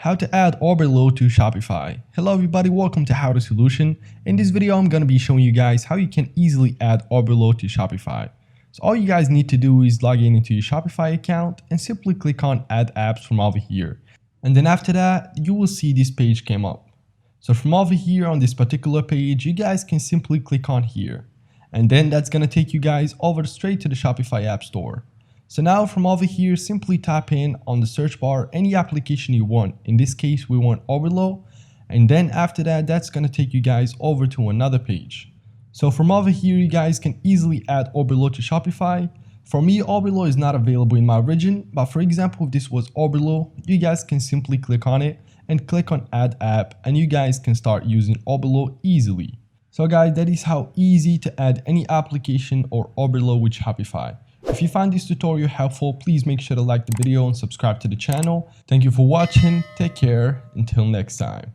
How to add Oberlo to Shopify. Hello everybody, welcome to How to Solution. In this video, I'm going to be showing you guys how you can easily add Oberlo to Shopify. So all you guys need to do is log in into your Shopify account and simply click on Add Apps from over here. And then after that, you will see this page came up. So from over here on this particular page, you guys can simply click on here. And then that's going to take you guys over straight to the Shopify App Store. So now from over here, simply type in on the search bar any application you want. In this case, we want Oberlo. And then after that, that's going to take you guys over to another page. So from over here, you guys can easily add Oberlo to Shopify. For me, Oberlo is not available in my region, but for example, if this was Oberlo, you guys can simply click on it and click on Add App, and you guys can start using Oberlo easily. So guys, that is how easy to add any application or Oberlo with Shopify. If you find this tutorial helpful, please make sure to like the video and subscribe to the channel. Thank you for watching. Take care. Until next time.